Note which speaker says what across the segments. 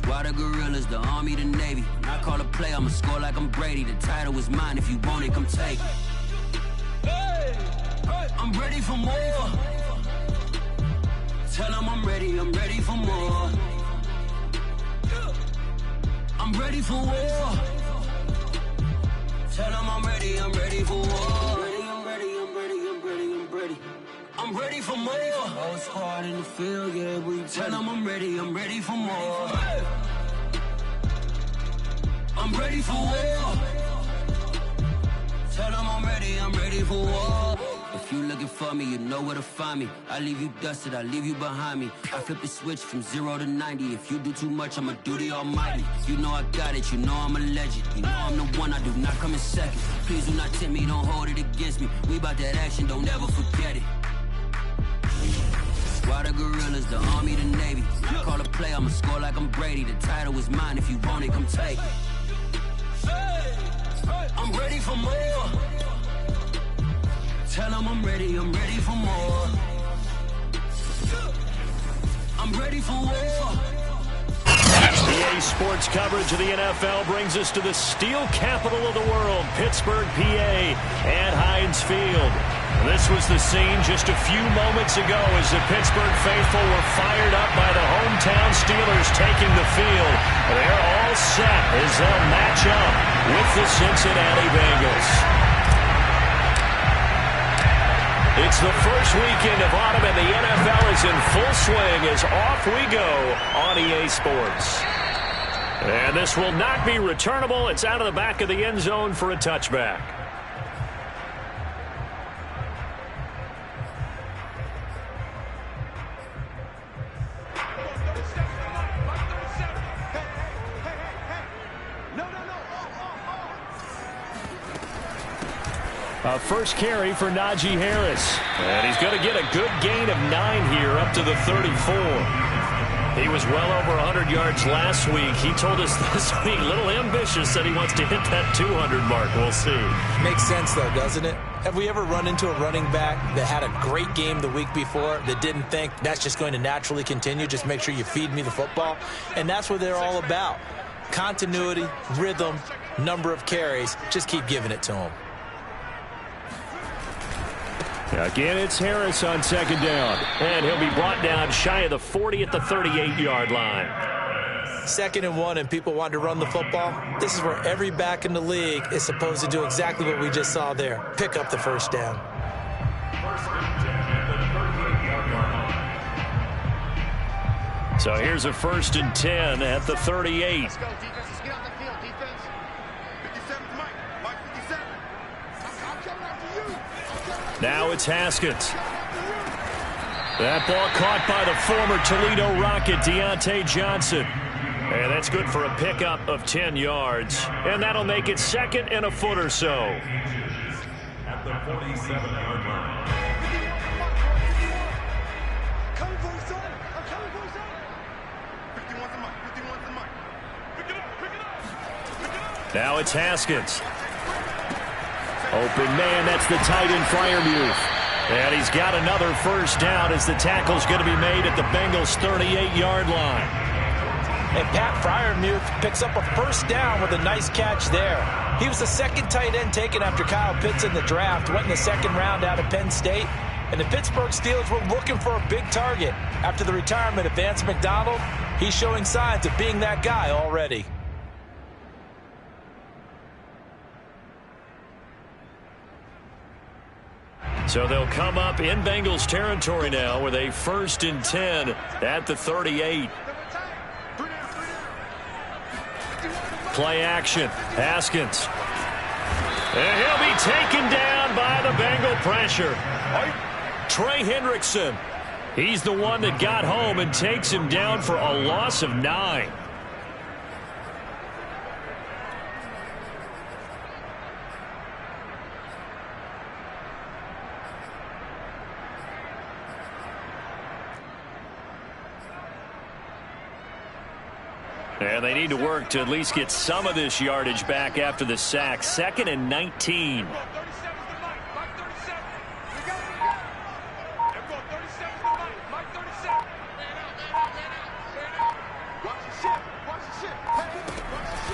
Speaker 1: Squad of gorillas, the army, the navy. When I call a play, I'ma score like I'm Brady. The title is mine, if you want it, come take it. I'm ready for more. Tell them I'm ready for more. I'm ready for war. Tell them I'm ready for war. I'm ready for more. Whole squad in the field, yeah, we tell them I'm ready for more. I'm ready for war. Tell them I'm ready for war. If you looking for me, you know where to find me. I leave you dusted, I leave you behind me. I flip the switch from 0 to 90. If you do too much, I'ma do the almighty. You know I got it, you know I'm a legend. You know I'm the one, I do not come in second. Please do not tempt me, don't hold it against me. We bout that action, don't ever forget it. Squad of gorillas, the army, the navy. I call a play, I'ma score like I'm Brady. The title is mine, if you want it, come take it. I'm ready for more. Tell them I'm ready for more. I'm ready for war.
Speaker 2: EA Sports coverage of the NFL brings us to the steel capital of the world, Pittsburgh, PA, at Heinz Field. This was the scene just a few moments ago as the Pittsburgh faithful were fired up by the hometown Steelers taking the field. They're all set as they'll match up with the Cincinnati Bengals. It's the first weekend of autumn, and the NFL is in full swing as off we go on EA Sports. And this will not be returnable. It's out of the back of the end zone for a touchback. First carry for Najee Harris. And he's going to get a good gain of 9 here up to the 34. He was well over 100 yards last week. He told us this week, a little ambitious, said he wants to hit that 200 mark. We'll see.
Speaker 3: Makes sense, though, doesn't it? Have we ever run into a running back that had a great game the week before that didn't think that's just going to naturally continue? Just make sure you feed me the football. And that's what they're all about. Continuity, rhythm, number of carries. Just keep giving it to them.
Speaker 2: Again, it's Harris on second down. And he'll be brought down shy of the 40 at the 38-yard line.
Speaker 3: 2nd and 1 and people want to run the football. This is where every back in the league is supposed to do exactly what we just saw there. Pick up the first down.
Speaker 2: So here's a 1st and 10 at the 38.
Speaker 4: Let's go, defense. Let's get out the field, defense. 57's Mike. Mike 57. I'm coming after you.
Speaker 2: Now it's Haskins. That ball caught by the former Toledo Rocket, Deontay Johnson. And that's good for a pickup of 10 yards. And that'll make it 2nd and a foot or so.
Speaker 5: At the 47-yard line.
Speaker 4: Coming for his son. I'm coming for his son. 51's the Mike. 51's the Mike. Pick it up. Pick it up. Pick it up.
Speaker 2: Now it's Haskins. Open man, that's the tight end Freiermuth. And he's got another first down as the tackle's going to be made at the Bengals' 38-yard line.
Speaker 3: And Pat Freiermuth picks up a first down with a nice catch there. He was the 2nd tight end taken after Kyle Pitts in the draft, went in the 2nd round out of Penn State. And the Pittsburgh Steelers were looking for a big target. After the retirement of Vance McDonald, he's showing signs of being that guy already.
Speaker 2: So they'll come up in Bengals territory now with a 1st and 10 at the 38. Play action. Haskins. And he'll be taken down by the Bengal pressure. Trey Hendrickson. He's the one that got home and takes him down for a loss of 9. And they need to work to at least get some of this yardage back after the sack. 2nd and 19.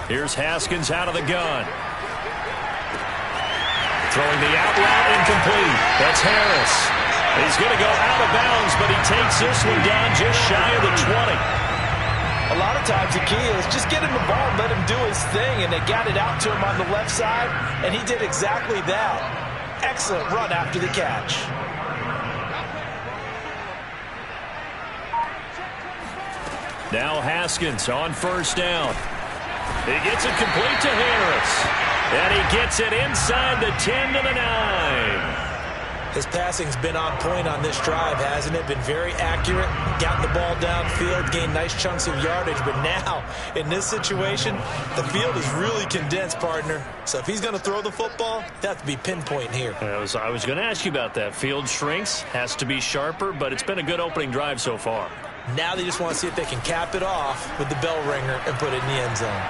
Speaker 2: Here's Haskins out of the gun. Throwing the out route incomplete. That's Harris. He's going to go out of bounds, but he takes this one down just shy of the 20.
Speaker 3: A lot of times the key is just get him the ball and let him do his thing, and they got it out to him on the left side, and he did exactly that. Excellent run after the catch.
Speaker 2: Now Haskins on first down. He gets it complete to Harris. And he gets it inside the 10 to the 9.
Speaker 3: His passing's been on point on this drive, hasn't it? Been very accurate, gotten the ball downfield, gained nice chunks of yardage. But now, in this situation, the field is really condensed, partner. So if he's going to throw the football, that has to be pinpoint here.
Speaker 2: I was going to ask you about that. Field shrinks, has to be sharper, but it's been a good opening drive so far.
Speaker 3: Now they just want to see if they can cap it off with the bell ringer and put it in the end zone.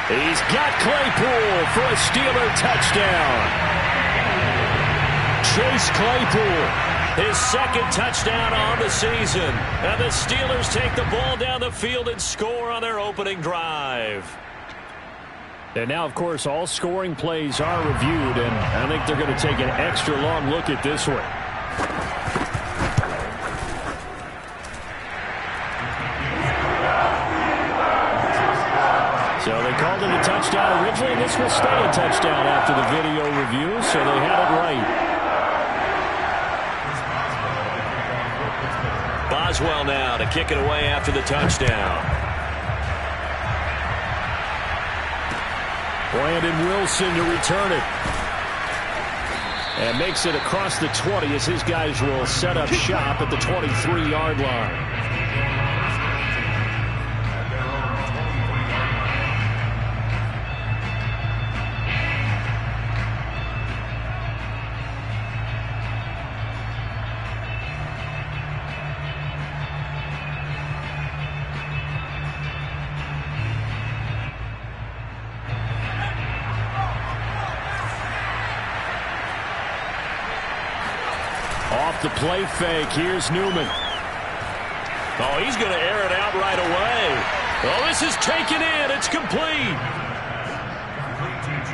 Speaker 2: He's got Claypool for a Steeler touchdown. Chase Claypool, his second touchdown on the season. And the Steelers take the ball down the field and score on their opening drive. And now, of course, all scoring plays are reviewed, and I think they're going to take an extra long look at this one. So they called it a touchdown originally, and this will stay a touchdown after the video review, so they had it right. Boswell now to kick it away after the touchdown. Brandon Wilson to return it. And makes it across the 20 as his guys will set up shop at the 23-yard line. The play fake. Here's Newman. Oh, he's going to air it out right away. Oh, this is taken in. It's complete.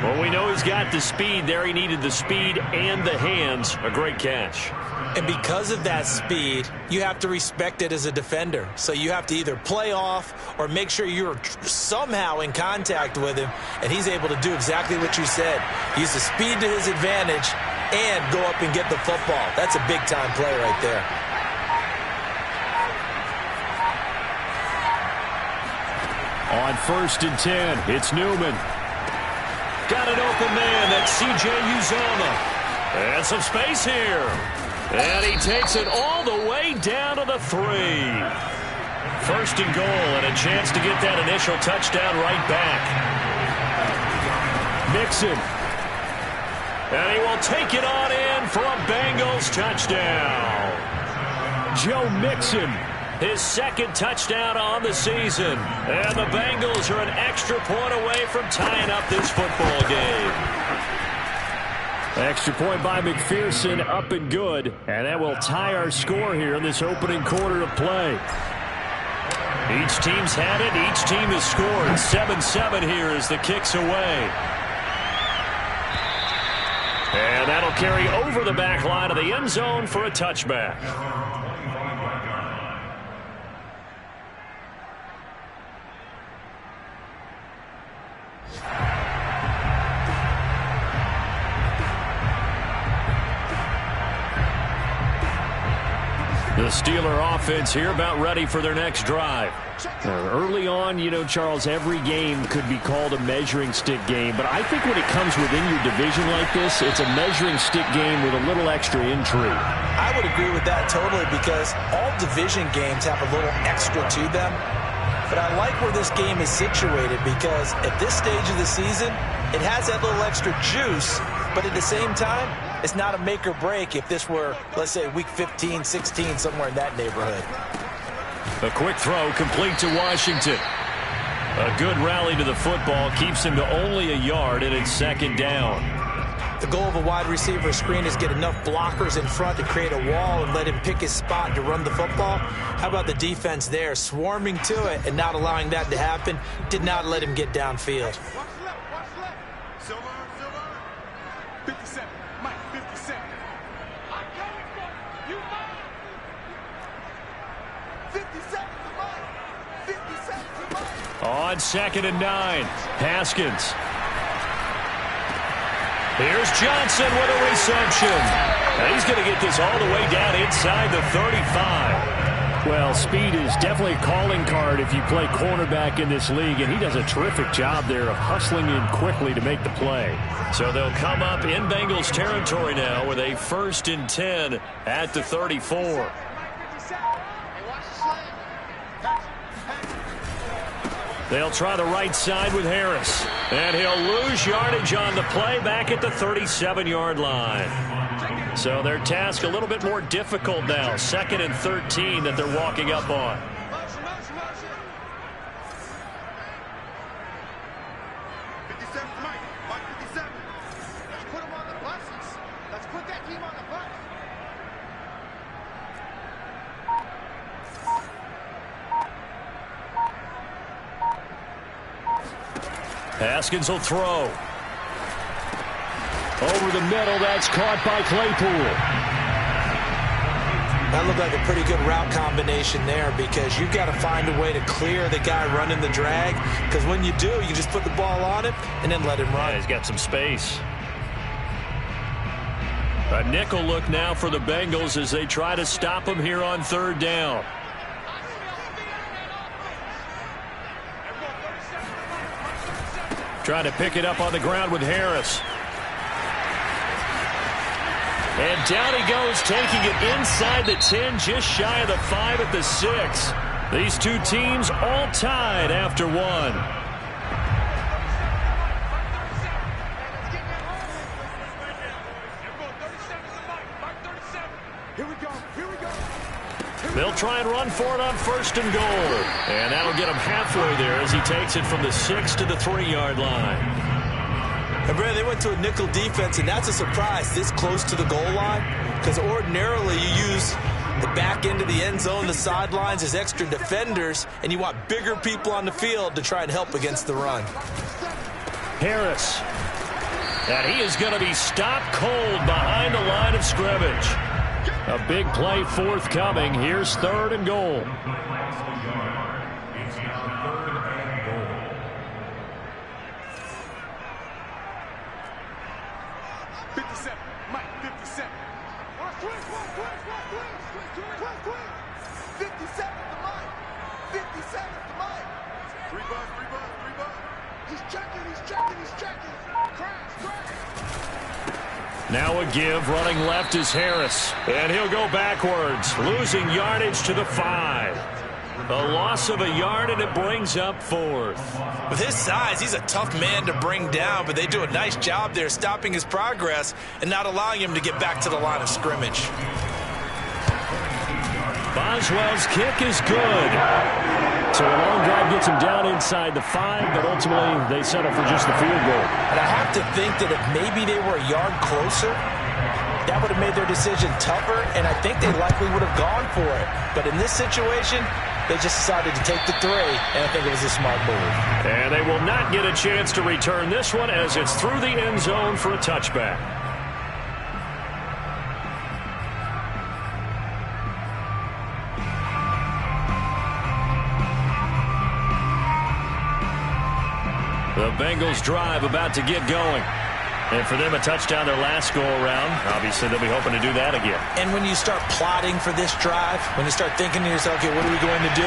Speaker 2: Well, we know he's got the speed there. He needed the speed and the hands. A great catch.
Speaker 3: And because of that speed, you have to respect it as a defender. So you have to either play off or make sure you're somehow in contact with him, and he's able to do exactly what you said. Use the speed to his advantage and go up and get the football. That's a big-time play right there.
Speaker 2: On 1st and 10, it's Newman. Got an open man. That's C.J. Uzomah. And some space here. And he takes it all the way down to the 3. 1st and goal, and a chance to get that initial touchdown right back. Mixon. And he will take it on in for a Bengals touchdown. Joe Mixon, his second touchdown on the season. And the Bengals are an extra point away from tying up this football game. Extra point by McPherson, up and good. And that will tie our score here in this opening quarter of play. Each team's had it. Each team has scored. 7-7 here as the kick's away. And that'll carry over the back line of the end zone for a touchback. The Steeler offense here about ready for their next drive. Early on, you know, Charles, every game could be called a measuring stick game. But I think when it comes within your division like this, it's a measuring stick game with a little extra intrigue.
Speaker 3: I would agree with that totally, because all division games have a little extra to them. But I like where this game is situated, because at this stage of the season, it has that little extra juice. But at the same time, it's not a make or break if this were, let's say, week 15, 16, somewhere in that neighborhood.
Speaker 2: A quick throw complete to Washington. A good rally to the football keeps him to only a yard, and it's 2nd down.
Speaker 3: The goal of a wide receiver screen is get enough blockers in front to create a wall and let him pick his spot to run the football. How about the defense there, swarming to it and not allowing that to happen? Did not let him get downfield.
Speaker 4: Watch left. Silver. 57. Mike, 57. I'm coming for you, Mike. 57 to Mike. 57 to Mike.
Speaker 2: On 2nd and 9, Haskins. Here's Johnson with a reception. And he's going to get this all the way down inside the 35.
Speaker 6: Well, speed is definitely a calling card if you play cornerback in this league, and he does a terrific job there of hustling in quickly to make the play.
Speaker 2: So they'll come up in Bengals territory now with a 1st and 10 at the 34. They'll try the right side with Harris. And he'll lose yardage on the play back at the 37-yard line. So their task a little bit more difficult now. 2nd and 13 that they're walking up on. Haskins will throw.
Speaker 6: Over the middle, that's caught by Claypool.
Speaker 3: That looked like a pretty good route combination there because you've got to find a way to clear the guy running the drag, because when you do, you just put the ball on him and then let him run.
Speaker 2: Yeah, he's got some space. A nickel look now for the Bengals as they try to stop him here on 3rd down. Trying to pick it up on the ground with Harris. And down he goes, taking it inside the 10, just shy of the 5 at the 6. These two teams all tied after 1. They'll try and run for it on 1st and goal. And that'll get him halfway there as he takes it from the 6 to the 3-yard line.
Speaker 3: And Brad, they went to a nickel defense, and that's a surprise this close to the goal line, because ordinarily you use the back end of the end zone, the sidelines as extra defenders, and you want bigger people on the field to try and help against the run.
Speaker 2: Harris. And he is going to be stopped cold behind the line of scrimmage. A big play forthcoming. Here's 3rd and goal.
Speaker 5: It's now 3rd and goal.
Speaker 2: Now a give, running left is Harris. And he'll go backwards, losing yardage to the 5. A loss of a yard, and it brings up 4th.
Speaker 3: With his size, he's a tough man to bring down, but they do a nice job there stopping his progress and not allowing him to get back to the line of scrimmage.
Speaker 2: Boswell's kick is good.
Speaker 6: So a long drive gets him down inside the 5, but ultimately they settle for just the field goal.
Speaker 3: And I have to think that if maybe they were a yard closer, that would have made their decision tougher, and I think they likely would have gone for it. But in this situation, they just decided to take the 3, and I think it was a smart move.
Speaker 2: And they will not get a chance to return this one as it's through the end zone for a touchback. The Bengals drive about to get going. And for them, a touchdown their last go-around. Obviously, they'll be hoping to do that again.
Speaker 3: And when you start plotting for this drive, when you start thinking to yourself, okay, what are we going to do?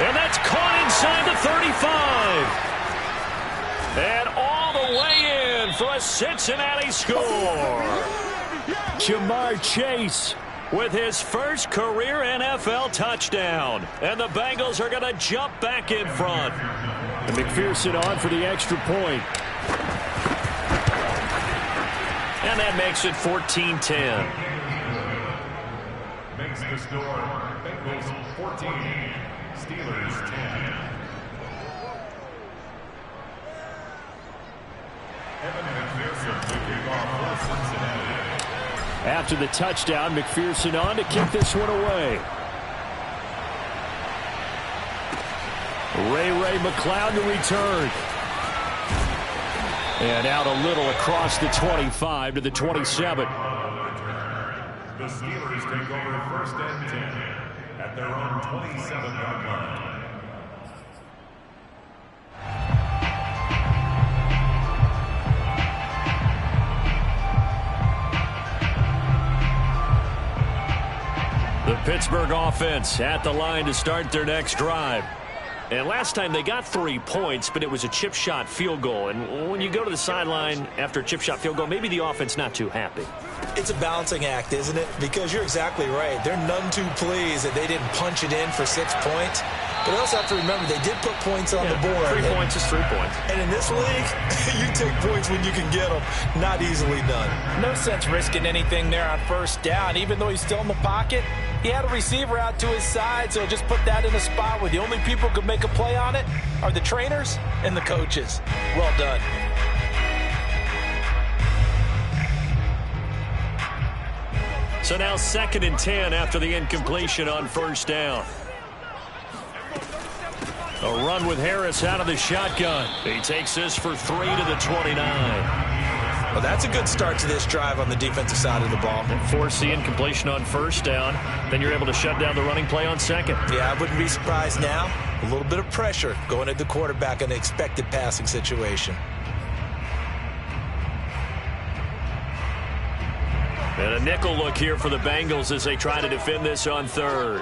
Speaker 2: And that's caught inside the 35. And all the way in for a Cincinnati score.
Speaker 6: Jamar Chase
Speaker 2: with his first career NFL touchdown. And the Bengals are going to jump back in front.
Speaker 6: And McPherson on for the extra point.
Speaker 2: And that makes it 14-10.
Speaker 5: Makes the score Bengals 14, Steelers 10. Evan McPherson with
Speaker 6: After the touchdown, McPherson on to kick this one away. Ray McLeod to return. And out a little across the 25 to the 27.
Speaker 5: The Steelers take over first and 10 at their own 27-yard line.
Speaker 6: The Pittsburgh offense at the line to start their next drive. And last time they got 3 points, but it was a chip shot field goal. And when you go to the sideline after a chip shot field goal, maybe the offense not too happy.
Speaker 3: It's a balancing act, isn't it? Because you're exactly right. They're none too pleased that they didn't punch it in for 6 points. But I also have to remember they did put points on the board.
Speaker 6: 3 points is 3 points.
Speaker 3: And in this league, you take points when you can get them. Not easily done. No sense risking anything there on first down. Even though he's still in the pocket, he had a receiver out to his side, so just put that in a spot where the only people who can make a play on it are the trainers and the coaches. Well done.
Speaker 6: So now 2nd and 10 after the incompletion on first down. A run with Harris out of the shotgun. He takes this for 3 to the 29.
Speaker 3: Well, that's a good start to this drive on the defensive side of the ball.
Speaker 6: Force the incompletion on first down. Then you're able to shut down the running play on second.
Speaker 3: Yeah, I wouldn't be surprised now. A little bit of pressure going at the quarterback in an expected passing situation.
Speaker 6: And a nickel look here for the Bengals as they try to defend this on third.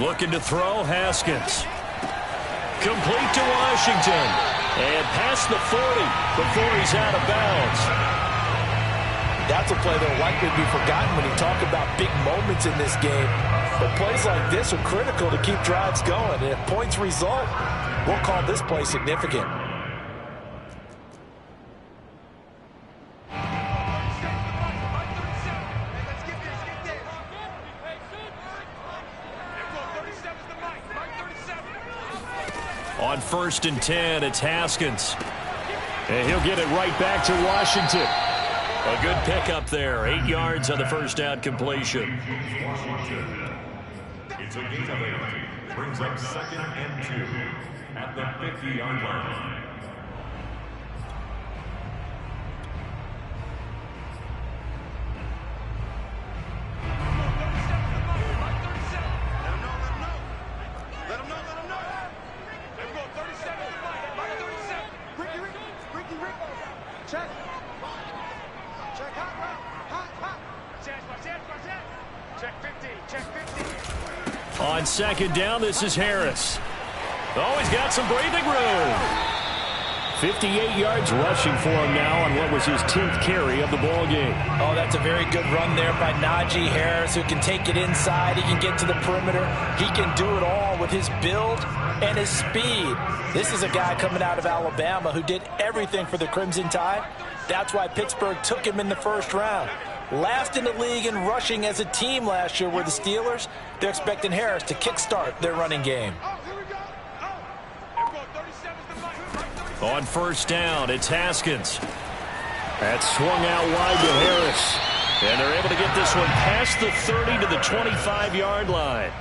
Speaker 6: Looking to throw, Haskins. Complete to Washington. And past the 40 before he's out of bounds.
Speaker 3: That's a play that will likely be forgotten when you talk about big moments in this game. But plays like this are critical to keep drives going. And if points result, we'll call this play significant.
Speaker 6: On 1st and 10, it's Haskins. And he'll get it right back to Washington. A good pickup there. 8 yards on the first down completion.
Speaker 5: Washington. It's a gain of 8. Brings up 2nd and 2 at the 50-yard line.
Speaker 6: On 2nd down, this is Harris. Oh, he's got some breathing room. 58 yards rushing for him now on what was his 10th carry of the ball game.
Speaker 3: Oh, that's a very good run there by Najee Harris, who can take it inside. He can get to the perimeter. He can do it all with his build and his speed. This is a guy coming out of Alabama who did everything for the Crimson Tide. That's why Pittsburgh took him in the first round. Last in the league in rushing as a team last year were the Steelers. They're expecting Harris to kickstart their running game.
Speaker 6: On 1st down, it's Haskins. That's swung out wide to Harris. And they're able to get this one past the 30 to the 25-yard line.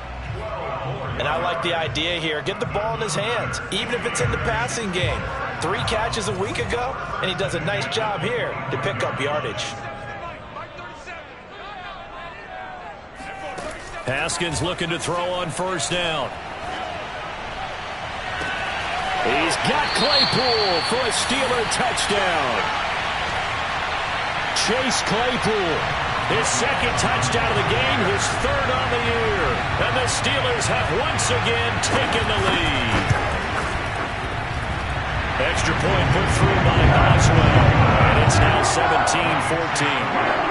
Speaker 3: And I like the idea here. Get the ball in his hands, even if it's in the passing game. 3 catches a week ago, and he does a nice job here to pick up yardage.
Speaker 6: Haskins looking to throw on 1st down. He's got Claypool for a Steeler touchdown. Chase Claypool, his 2nd touchdown of the game, his 3rd on the year. And the Steelers have once again taken the lead. Extra point put through by Boswell. And it's now 17-14.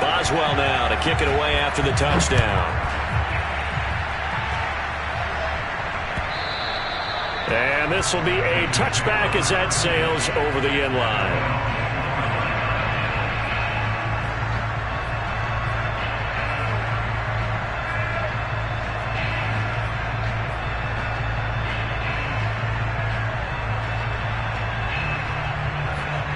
Speaker 6: Boswell now to kick it away after the touchdown. And this will be a touchback as that sails over the end line.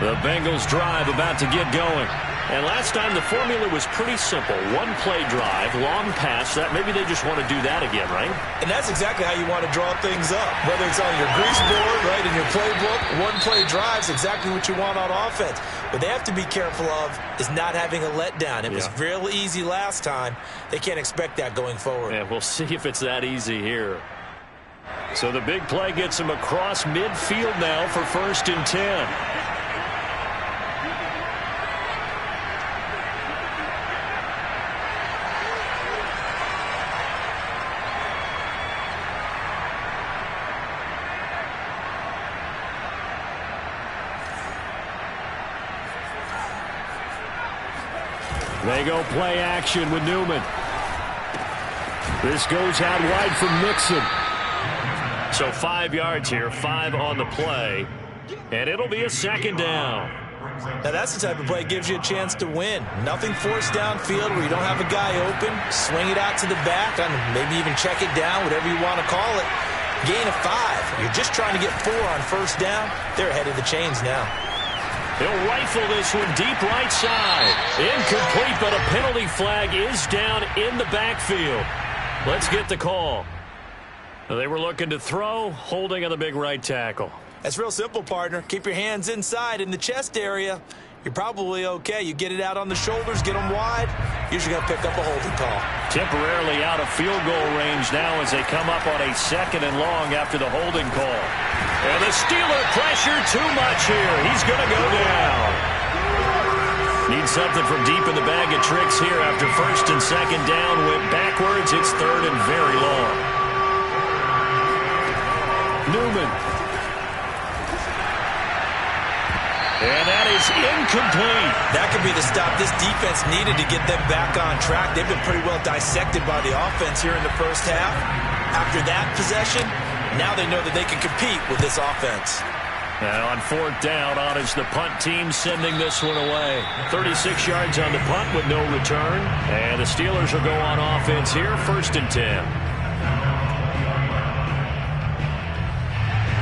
Speaker 6: The Bengals drive about to get going. And last time the formula was pretty simple. One play drive, long pass. That maybe they just want to do that again, right?
Speaker 3: And that's exactly how you want to draw things up. Whether it's on your grease board, right, in your playbook, one play drive is exactly what you want on offense. What they have to be careful of is not having a letdown. It was real easy last time. They can't expect that going forward.
Speaker 6: And we'll see if it's that easy here. So the big play gets him across midfield now for 1st and 10. They go play action with Newman. This goes out wide from Nixon. So 5 yards here, 5 on the play. And it'll be a 2nd down.
Speaker 3: Now that's the type of play that gives you a chance to win. Nothing forced downfield where you don't have a guy open. Swing it out to the back, and maybe even check it down, whatever you want to call it. Gain of 5. You're just trying to get 4 on 1st down. They're ahead of the chains now.
Speaker 6: He'll rifle this one deep right side. Incomplete, but a penalty flag is down in the backfield. Let's get the call. They were looking to throw, holding on the big right tackle.
Speaker 3: That's real simple, partner. Keep your hands inside in the chest area. You're probably okay. You get it out on the shoulders, get them wide. Usually going to pick up a holding call.
Speaker 6: Temporarily out of field goal range now as they come up on a 2nd and long after the holding call. And the Steeler pressure too much here. He's going to go down. Needs something from deep in the bag of tricks here after 1st and 2nd down. Went backwards. It's 3rd and very long. Newman. And that is incomplete.
Speaker 3: That could be the stop this defense needed to get them back on track. They've been pretty well dissected by the offense here in the 1st half. After that possession, now they know that they can compete with this offense.
Speaker 6: Now on 4th down, on is the punt team sending this one away. 36 yards on the punt with no return. And the Steelers will go on offense here, 1st and 10.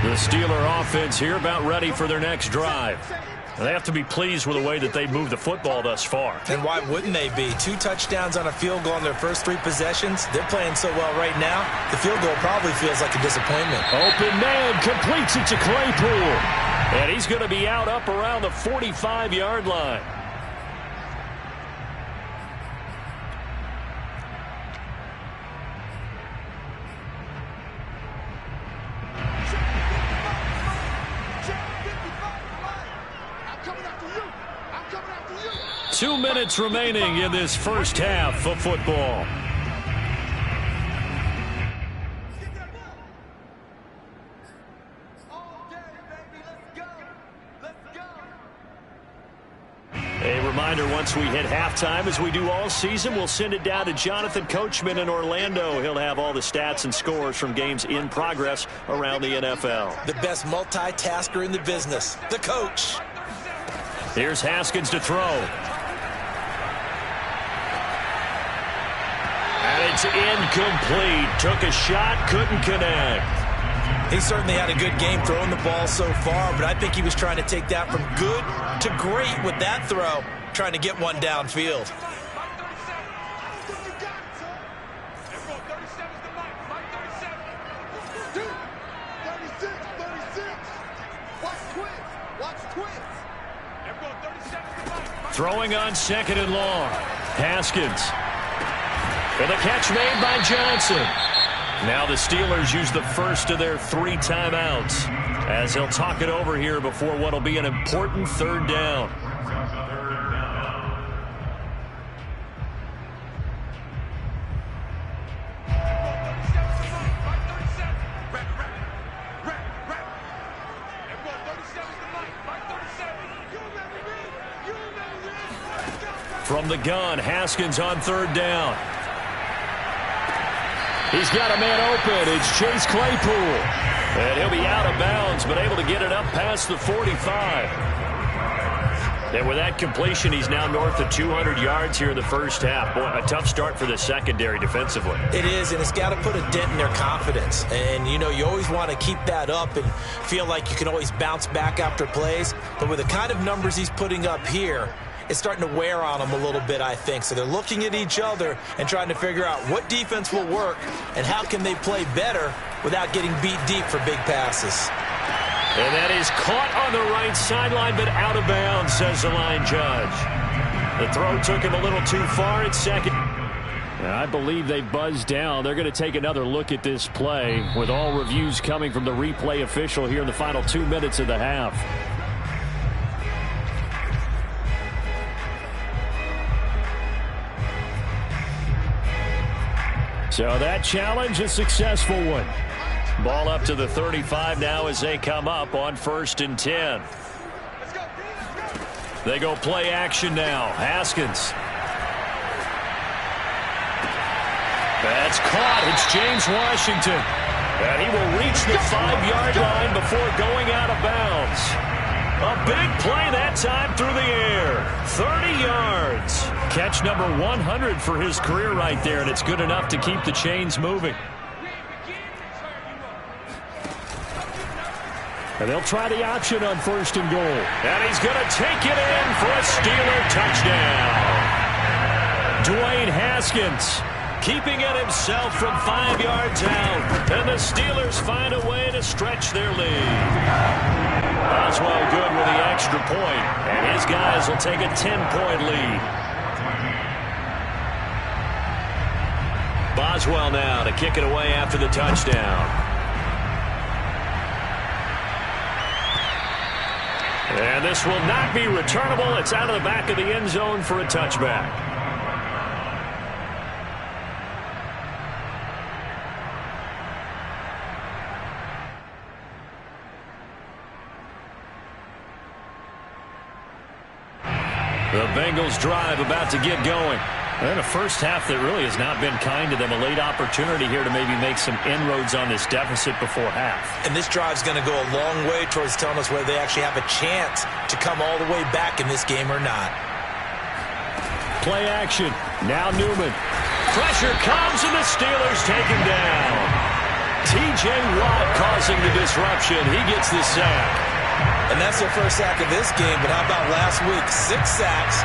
Speaker 6: The Steeler offense here about ready for their next drive. They have to be pleased with the way that they moved the football thus far.
Speaker 3: And why wouldn't they be? 2 touchdowns on a field goal in their first 3 possessions. They're playing so well right now, the field goal probably feels like a disappointment.
Speaker 6: Open man completes it to Claypool. And he's going to be out up around the 45-yard line.
Speaker 4: I'm
Speaker 6: 2 minutes remaining in this 1st half of football. A reminder, once we hit halftime, as we do all season, we'll send it down to Jonathan Coachman in Orlando. He'll have all the stats and scores from games in progress around the NFL.
Speaker 3: The best multitasker in the business, the coach.
Speaker 6: Here's Haskins to throw. And it's incomplete. Took a shot, couldn't connect.
Speaker 3: He certainly had a good game throwing the ball so far, but I think he was trying to take that from good to great with that throw, trying to get one downfield.
Speaker 6: Throwing on 2nd and long. Haskins. And the catch made by Johnson. Now the Steelers use the first of their 3 timeouts as they'll talk it over here before what will be an important 3rd down. From the gun, Haskins on 3rd down. He's got a man open. It's Chase Claypool. And he'll be out of bounds, but able to get it up past the 45. And with that completion, he's now north of 200 yards here in the first half. Boy, a tough start for the secondary defensively.
Speaker 3: It is, and it's got to put a dent in their confidence. And, you know, you always want to keep that up and feel like you can always bounce back after plays. But with the kind of numbers he's putting up here, it's starting to wear on them a little bit, I think. So they're looking at each other and trying to figure out what defense will work and how can they play better without getting beat deep for big passes.
Speaker 6: And that is caught on the right sideline, but out of bounds, says the line judge. The throw took him a little too far at second. I believe they buzzed down. They're going to take another look at this play with all reviews coming from the replay official here in the final 2 minutes of the half. So that challenge, a successful one. Ball up to the 35 now as they come up on 1st and 10. They go play action now. Haskins. That's caught. It's James Washington. And he will reach the 5-yard line before going out of bounds. A big play that time through the air. 30 yards. Catch number 100 for his career right there, and it's good enough to keep the chains moving. And they'll try the option on 1st and goal. And he's going to take it in for a Steeler touchdown. Dwayne Haskins keeping it himself from 5 yards out. And the Steelers find a way to stretch their lead. Boswell good with the extra point. And his guys will take a 10-point lead. Boswell now to kick it away after the touchdown. And this will not be returnable. It's out of the back of the end zone for a touchback. The Bengals drive about to get going. And a first half that really has not been kind to them. A late opportunity here to maybe make some inroads on this deficit before half. And this drive's going to go a long way towards telling us whether they actually have a chance to come all the way back in this game or not. Play action. Now Newman. Pressure comes and the Steelers take him down. T.J. Watt causing the disruption. He gets the sack. And that's their first sack of this game, but how about last week? 6 sacks,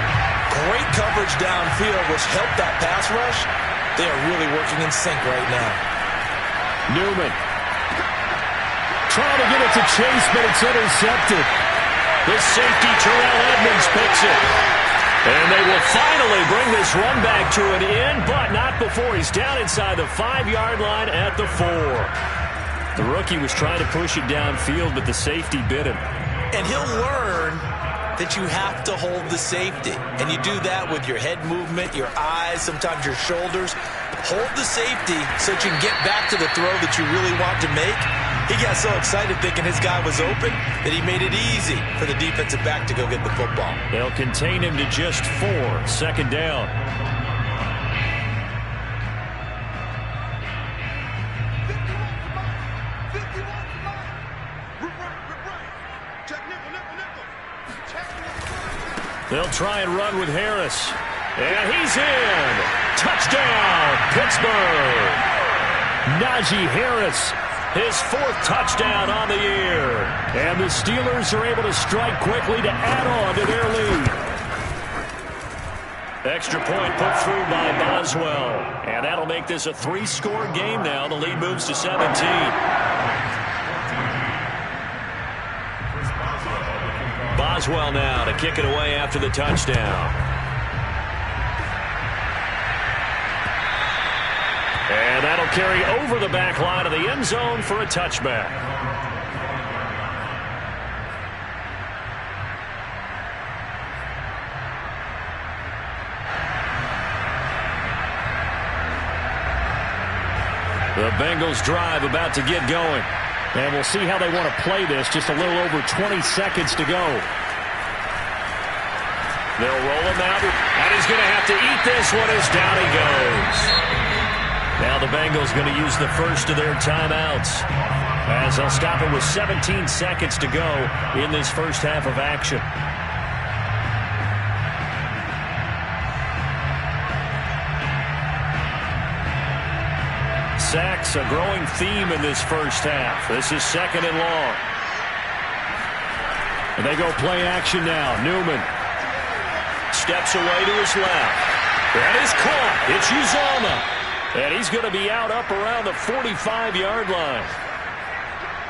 Speaker 6: great coverage downfield, which helped that pass rush. They are really working in sync right now. Newman. Trying to get it to Chase, but it's intercepted. The safety, Terrell Edmonds, picks it. And they will finally bring this run back to an end, but not before he's down inside the 5-yard line at the 4. The rookie was trying to push it downfield, but the safety bit him. And he'll learn that you have to hold the safety. And you do that with your head movement, your eyes, sometimes your shoulders. Hold the safety so that you can get back to the throw that you really want to make. He got so excited thinking his guy was open that he made it easy for the defensive back to go get the football. They'll contain him to just 4. 2nd down. They'll try and run with Harris. And he's in. Touchdown, Pittsburgh. Najee Harris, his 4th touchdown on the year. And the Steelers are able to strike quickly to add on to their lead. Extra point put through by Boswell. And that'll make this a 3-score game now. The lead moves to 17. Boswell now to kick it away after the touchdown. And that'll carry over the back line of the end zone for a touchback. The Bengals drive about to get going. And we'll see how they want to play this. Just a little over 20 seconds to go. They'll roll him out. And he's going to have to eat this one as down he goes. Now the Bengals going to use the first of their timeouts, as they'll stop it with 17 seconds to go in this first half of action. sacks, a growing theme in this first half. This is 2nd and long. And they go play action now. Newman steps away to his left. That is caught. It's Uzomah. And he's going to be out up around the 45-yard line.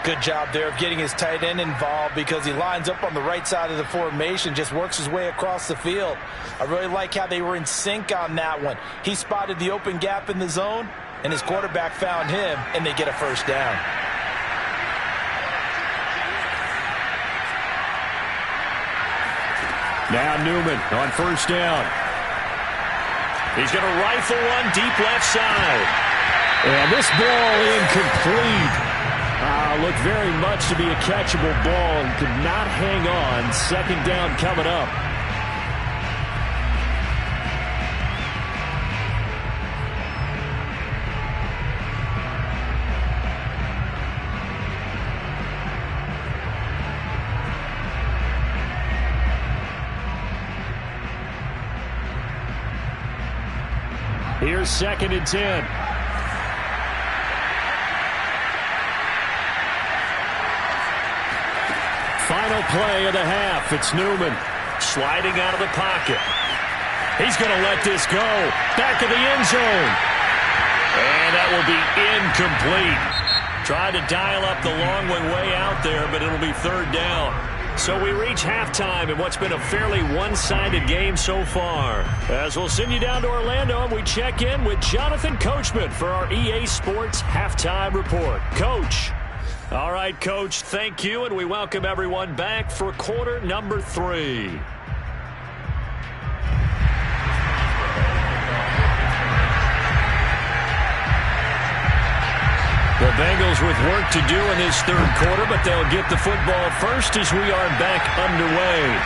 Speaker 3: Good job there of getting his tight end involved because he lines up on the right side of the formation, just works his way across the field. I really like how they were in sync on that one. He spotted the open gap in the zone, and his quarterback found him, and they get a first down.
Speaker 6: Now Newman on first down. He's going to rifle one deep left side. And this ball incomplete. Looked very much to be a catchable ball and could not hang on. 2nd down coming up. Here's 2nd and 10. Final play of the half. It's Newman sliding out of the pocket. He's going to let this go. Back of the end zone. And that will be incomplete. Tried to dial up the long one way out there, but it'll be 3rd down. So we reach halftime in what's been a fairly one-sided game so far. As we'll send you down to Orlando, and we check in with Jonathan Coachman for our EA Sports Halftime Report. Coach. All right, Coach, thank you, and we welcome everyone back for quarter number 3. The Bengals with work to do in this 3rd quarter, but they'll get the football first as we are back underway.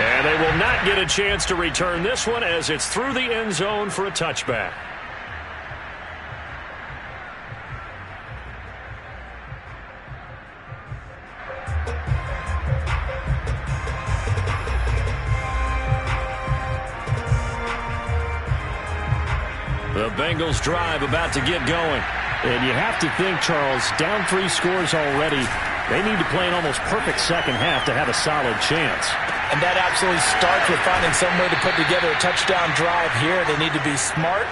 Speaker 6: And they will not get a chance to return this one as it's through the end zone for a touchback. The Bengals drive about to get going.
Speaker 2: And you have to think, Charles, down 3 scores already. They need to play an almost perfect second half to have a solid chance.
Speaker 3: And that absolutely starts with finding some way to put together a touchdown drive here. They need to be smart,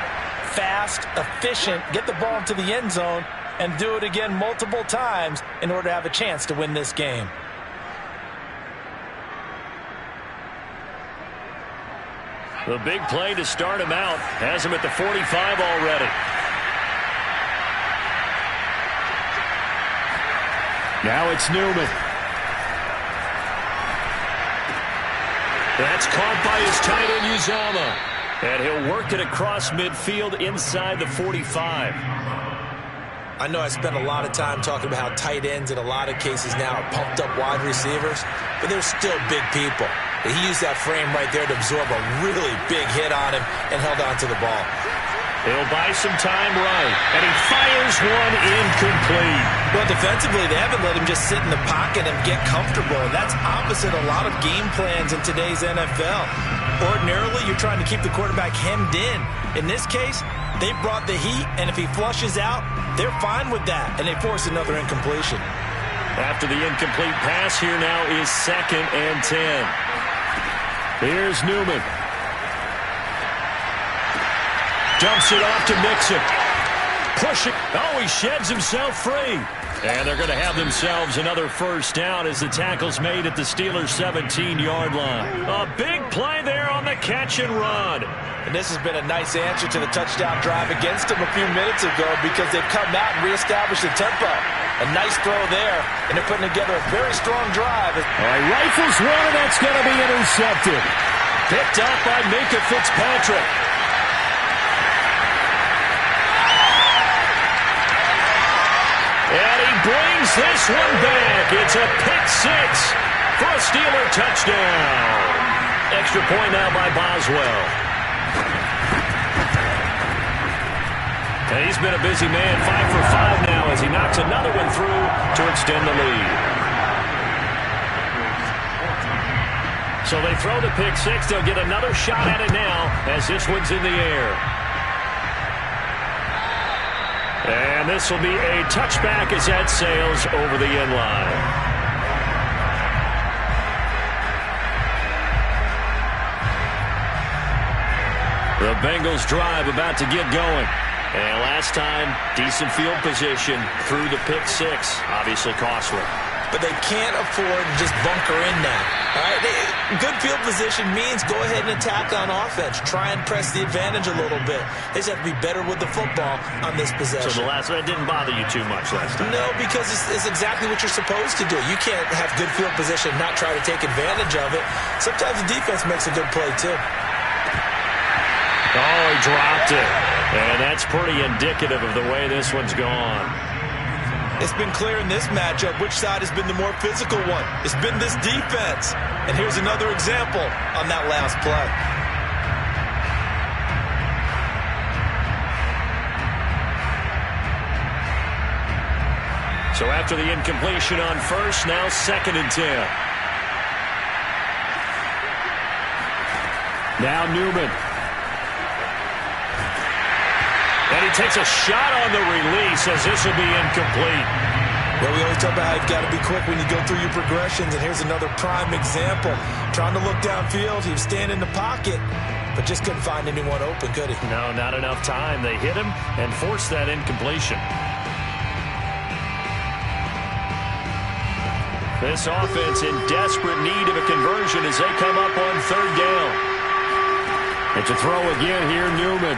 Speaker 3: fast, efficient, get the ball into the end zone, and do it again multiple times in order to have a chance to win this game.
Speaker 6: The big play to start him out has him at the 45 already.
Speaker 2: Now it's Newman.
Speaker 6: That's caught by his tight end, Uzomah. And he'll work it across midfield inside the 45.
Speaker 3: I know I spent a lot of time talking about how tight ends in a lot of cases now are pumped up wide receivers, but they're still big people. He used that frame right there to absorb a really big hit on him and held on to the ball.
Speaker 6: He'll buy some time right, and he fires one incomplete.
Speaker 3: Well, defensively, they haven't let him just sit in the pocket and get comfortable, and that's opposite a lot of game plans in today's NFL. Ordinarily, you're trying to keep the quarterback hemmed in. In this case, they brought the heat, and if he flushes out, they're fine with that, and they force another incompletion.
Speaker 6: After the incomplete pass, here now is 2nd and 10.
Speaker 2: Here's Newman.
Speaker 6: Dumps it off to Mixon. Pushing. Oh, he sheds himself free. And they're going to have themselves another first down as the tackle's made at the Steelers' 17-yard line. A big play there on the catch and run.
Speaker 3: And this has been a nice answer to the touchdown drive against them a few minutes ago because they've come out and reestablished the tempo. A nice throw there, and they're putting together a very strong drive.
Speaker 2: Rifles one, and that's going to be intercepted.
Speaker 6: Picked up by Minka Fitzpatrick. And he brings this one back. It's a pick 6 for a Steeler touchdown. Extra point now by Boswell. And he's been a busy man, 5 for 5 now as he knocks another one through to extend the lead. So they throw the pick 6. They'll get another shot at it now as this one's in the air. And this will be a touchback as that sails over the end line. The Bengals drive about to get going. And last time, decent field position through the pick six. Obviously costly.
Speaker 3: But they can't afford to just bunker in now. All right? Good field position means go ahead and attack on offense. Try and press the advantage a little bit. They just have to be better with the football on this possession.
Speaker 6: So the last one didn't bother you too much last time?
Speaker 3: No, because it's exactly what you're supposed to do. You can't have good field position and not try to take advantage of it. Sometimes the defense makes a good play, too.
Speaker 6: Oh, he dropped it. And that's pretty indicative of the way this one's gone.
Speaker 3: It's been clear in this matchup which side has been the more physical one. It's been this defense. And here's another example on that last play.
Speaker 6: So after the incompletion on first, now 2nd and 10. Now Newman. And he takes a shot on the release as this will be incomplete.
Speaker 3: Well, we always talk about how you've got to be quick when you go through your progressions, and here's another prime example. Trying to look downfield, he was standing in the pocket, but just couldn't find anyone open, could he?
Speaker 6: No, not enough time. They hit him and forced that incompletion. This offense in desperate need of a conversion as they come up on 3rd down. It's a throw again here, Newman.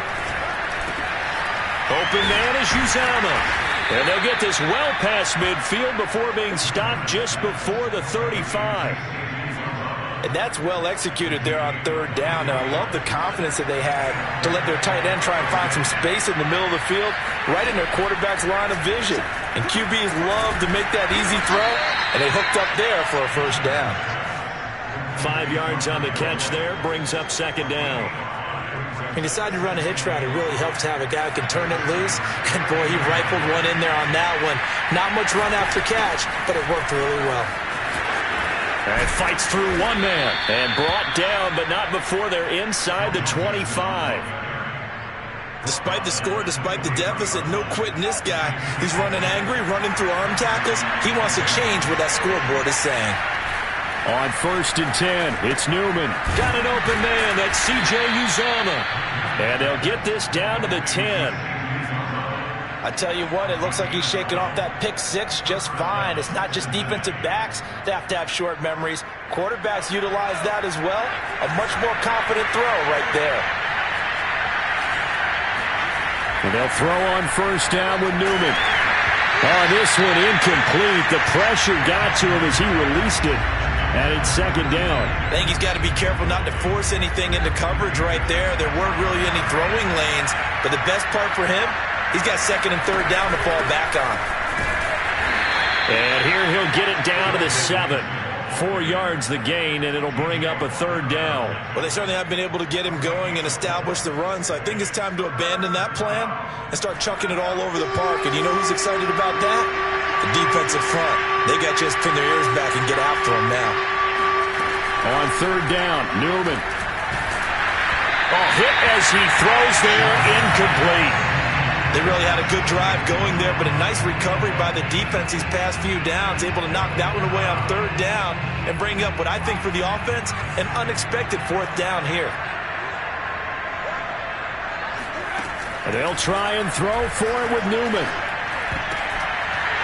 Speaker 6: Open man is Uzama. And they'll get this well past midfield before being stopped just before the 35.
Speaker 3: And that's well executed there on 3rd down. And I love the confidence that they had to let their tight end try and find some space in the middle of the field, right in their quarterback's line of vision. And QBs love to make that easy throw, and they hooked up there for a 1st down.
Speaker 6: 5 yards on the catch there, brings up 2nd down.
Speaker 3: He decided to run a hitch route. It really helps to have a guy who can turn it loose. And, boy, he rifled one in there on that one. Not much run after catch, but it worked really well.
Speaker 6: And fights through one man. And brought down, but not before they're inside the 25.
Speaker 3: Despite the score, despite the deficit, no quitting this guy. He's running angry, running through arm tackles. He wants to change what that scoreboard is saying.
Speaker 6: On 1st and 10, it's Newman. Got an open man. That's C.J. Uzama. And they'll get this down to the 10.
Speaker 3: I tell you what, it looks like he's shaking off that pick six just fine. It's not just defensive backs that have to have short memories. Quarterbacks utilize that as well. A much more confident throw right there.
Speaker 6: And they'll throw on 1st down with Newman. Oh, this one incomplete. The pressure got to him as he released it. And it's 2nd down.
Speaker 3: I think he's got to be careful not to force anything into coverage right there. There weren't really any throwing lanes. But the best part for him, he's got 2nd and 3rd down to fall back on.
Speaker 6: And here he'll get it down to the 7. 4 yards the gain, and it'll bring up a 3rd down.
Speaker 3: Well, they certainly have been able to get him going and establish the run, so I think it's time to abandon that plan and start chucking it all over the park. And you know who's excited about that? The defensive front. They got to just pin their ears back and get after him now.
Speaker 6: On 3rd down, Newman. Oh, hit as he throws there, incomplete.
Speaker 3: They really had a good drive going there, but a nice recovery by the defense these past few downs, able to knock that one away on 3rd down and bring up what I think for the offense, an unexpected 4th down here.
Speaker 6: And they'll try and throw for it with Newman.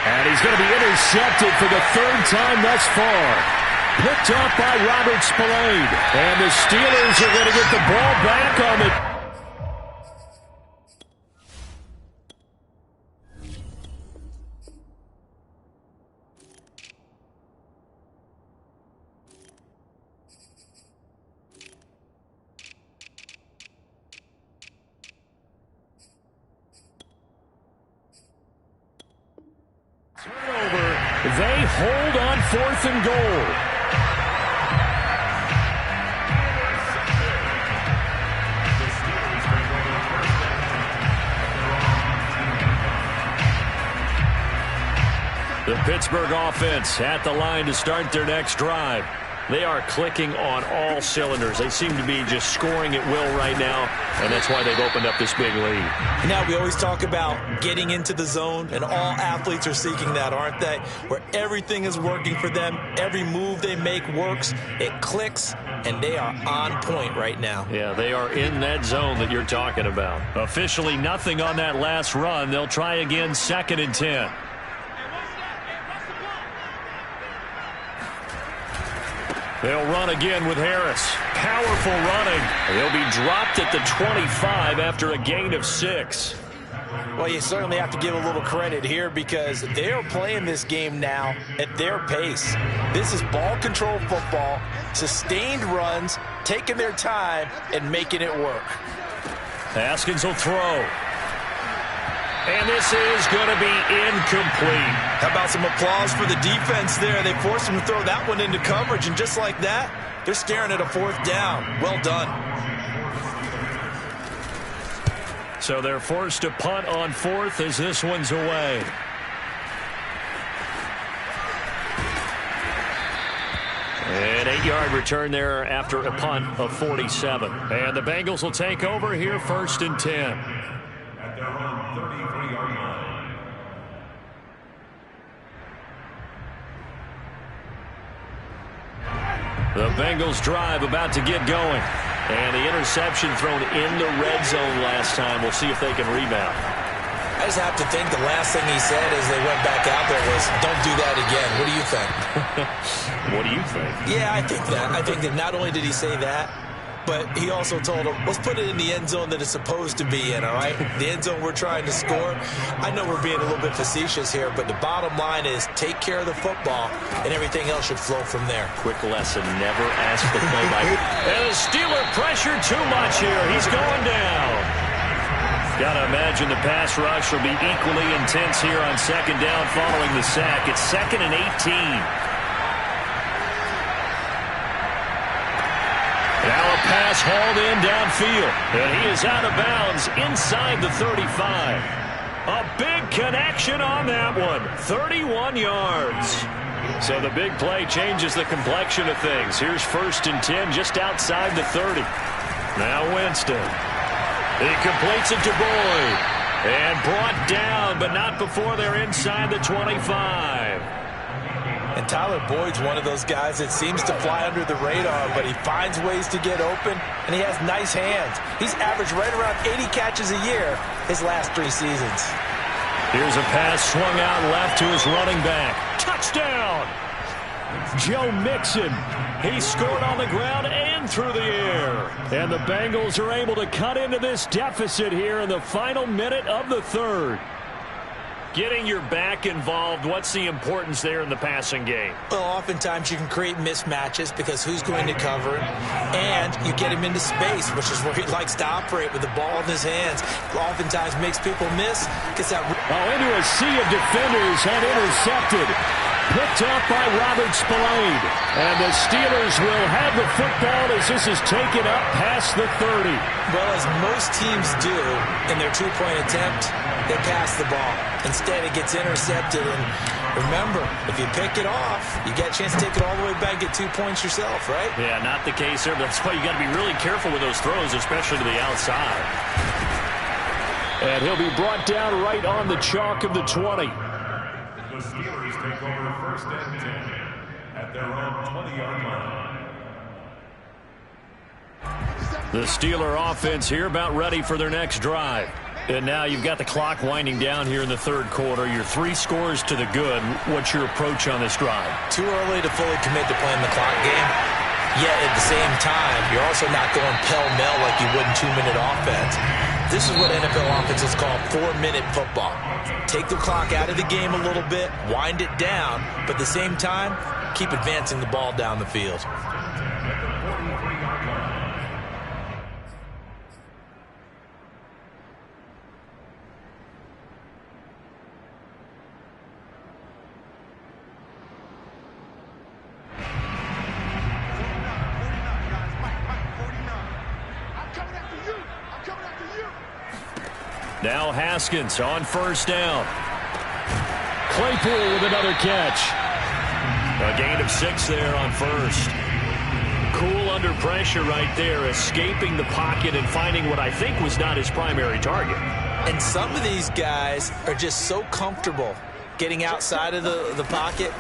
Speaker 6: And he's going to be intercepted for the 3rd time thus far. Picked up by Robert Spillane. And the Steelers are going to get the ball back on the... Turnover. They hold on 4th and goal. The Pittsburgh offense at the line to start their next drive. They are clicking on all cylinders. They seem to be just scoring at will right now, and that's why they've opened up this big lead.
Speaker 3: Now, we always talk about getting into the zone, and all athletes are seeking that, aren't they? Where everything is working for them, every move they make works, it clicks, and they are on point right now.
Speaker 6: Yeah, they are in that zone that you're talking about. Officially nothing on that last run. They'll try again, 2nd and 10. They'll run again with Harris. Powerful running. They'll be dropped at the 25 after a gain of 6.
Speaker 3: Well, you certainly have to give a little credit here because they are playing this game now at their pace. This is ball control football, sustained runs, taking their time and making it work.
Speaker 6: Haskins will throw. And this is going to be incomplete.
Speaker 3: How about some applause for the defense there? They forced him to throw that one into coverage, and just like that, they're staring at a 4th down. Well done.
Speaker 6: So they're forced to punt on 4th as this one's away. An 8-yard return there after a punt of 47. And the Bengals will take over here, 1st and 10. The Bengals drive about to get going. And the interception thrown in the red zone last time. We'll see if they can rebound.
Speaker 3: I just have to think the last thing he said as they went back out there was, don't do that again. What do you think?
Speaker 6: What do you think?
Speaker 3: Yeah, I think that. I think that not only did he say that, but he also told them, let's put it in the end zone that it's supposed to be in, all right? The end zone we're trying to score. I know we're being a little bit facetious here, but the bottom line is take care of the football, and everything else should flow from there.
Speaker 6: Quick lesson, never ask the play-by-play. And the Steeler pressure too much here. He's going down. Got to imagine the pass rush will be equally intense here on 2nd down following the sack. It's 2nd and 18. Now a pass hauled in downfield, and he is out of bounds inside the 35. A big connection on that one, 31 yards. So the big play changes the complexion of things. Here's 1st and 10 just outside the 30. Now Winston. He completes it to Boyd. And brought down, but not before they're inside the 25.
Speaker 3: And Tyler Boyd's one of those guys that seems to fly under the radar, but he finds ways to get open, and he has nice hands. He's averaged right around 80 catches a year his last 3 seasons.
Speaker 6: Here's a pass swung out left to his running back. Touchdown! Joe Mixon. He scored on the ground and through the air. And the Bengals are able to cut into this deficit here in the final minute of the 3rd. Getting your back involved, what's the importance there in the passing game?
Speaker 3: Well, oftentimes you can create mismatches because who's going to cover him, and you get him into space, which is where he likes to operate with the ball in his hands. Oftentimes makes people miss. Gets that
Speaker 6: into a sea of defenders and intercepted. Picked up by Robert Spillane. And the Steelers will have the football as this is taken up past the 30.
Speaker 3: Well, as most teams do in their 2-point attempt, they pass the ball. Instead, it gets intercepted. And remember, if you pick it off, you get a chance to take it all the way back, get 2 points yourself, right?
Speaker 6: Yeah, not the case there. That's why you got to be really careful with those throws, especially to the outside. And he'll be brought down right on the chalk of the 20.
Speaker 5: The Steelers take over 1st and 10 at their own 20-yard line.
Speaker 6: The Steeler offense here about ready for their next drive. And now you've got the clock winding down here in the 3rd quarter. Your 3 scores to the good. What's your approach on this drive?
Speaker 3: Too early to fully commit to playing the clock game. Yet at the same time, you're also not going pell-mell like you would in 2-minute offense. This is what NFL offenses call 4-minute football. Take the clock out of the game a little bit, wind it down, but at the same time, keep advancing the ball down the field.
Speaker 6: Now Haskins on 1st down. Claypool with another catch. A gain of 6 there on 1st. under pressure right there, escaping the pocket and finding what I think was not his primary target.
Speaker 3: And some of these guys are just so comfortable getting outside of the pocket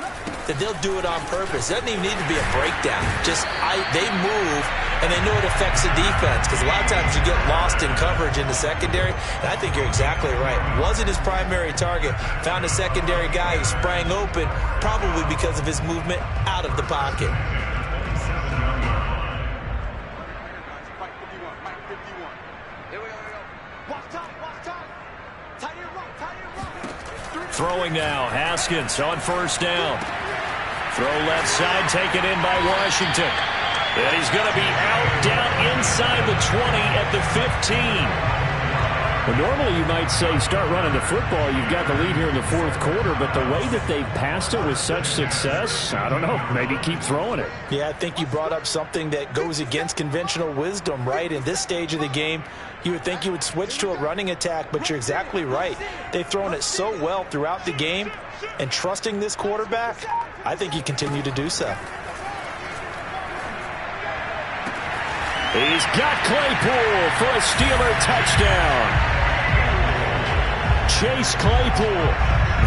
Speaker 3: that they'll do it on purpose. It doesn't even need to be a breakdown. They move, and they know it affects the defense, because a lot of times you get lost in coverage in the secondary, and I think you're exactly right. Wasn't his primary target. Found a secondary guy who sprang open, probably because of his movement out of the pocket.
Speaker 6: Throwing now, Haskins on first down. Throw left side, taken in by Washington. And he's going to be out, down inside the 20 at the 15. Well, normally you might say start running the football. You've got the lead here in the fourth quarter, but the way that they've passed it with such success, I don't know, maybe keep throwing it.
Speaker 3: Yeah, I think you brought up something that goes against conventional wisdom, right? In this stage of the game, you would think you would switch to a running attack, but you're exactly right. They've thrown it so well throughout the game, and trusting this quarterback, I think you continue to do so.
Speaker 6: He's got Claypool for a Steeler touchdown. Chase Claypool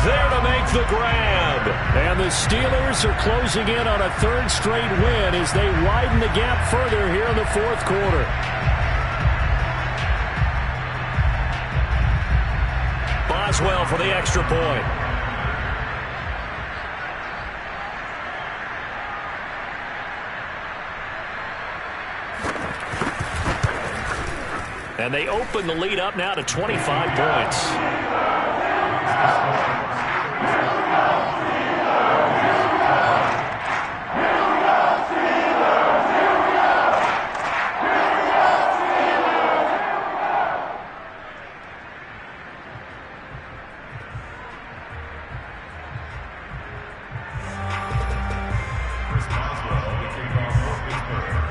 Speaker 6: there to make the grab. And the Steelers are closing in on a third straight win as they widen the gap further here in the fourth quarter. Boswell for the extra point. And they open the lead up now to 25 points.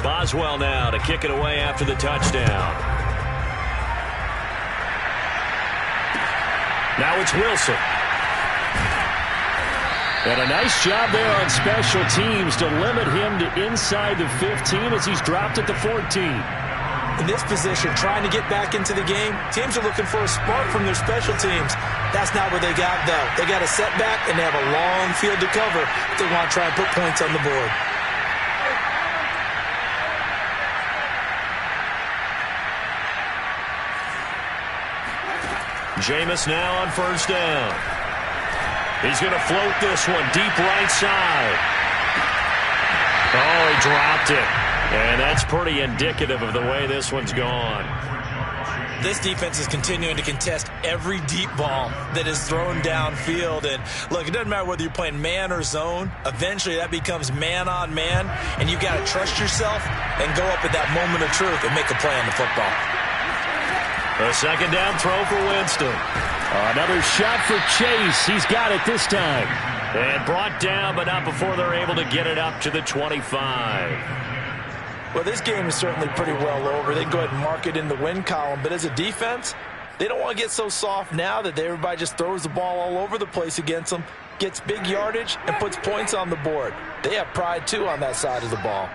Speaker 6: Boswell now to kick it away after the touchdown. Now it's Wilson. And a nice job there on special teams to limit him to inside the 15 as he's dropped at the 14.
Speaker 3: In this position, trying to get back into the game, teams are looking for a spark from their special teams. That's not what they got, though. They got a setback, and they have a long field to cover if they want to try and put points on the board.
Speaker 6: Jameis now on first down. He's going to float this one deep right side. Oh, he dropped it. And that's pretty indicative of the way this one's gone.
Speaker 3: This defense is continuing to contest every deep ball that is thrown downfield. And look, it doesn't matter whether you're playing man or zone. Eventually that becomes man on man. And you've got to trust yourself and go up at that moment of truth and make a play on the football.
Speaker 6: A second down throw for Winston. Another shot for Chase. He's got it this time. And brought down, but not before they're able to get it up to the 25.
Speaker 3: Well, this game is certainly pretty well over. They can go ahead and mark it in the win column. But as a defense, they don't want to get so soft now that everybody just throws the ball all over the place against them, gets big yardage, and puts points on the board. They have pride, too, on that side of the ball.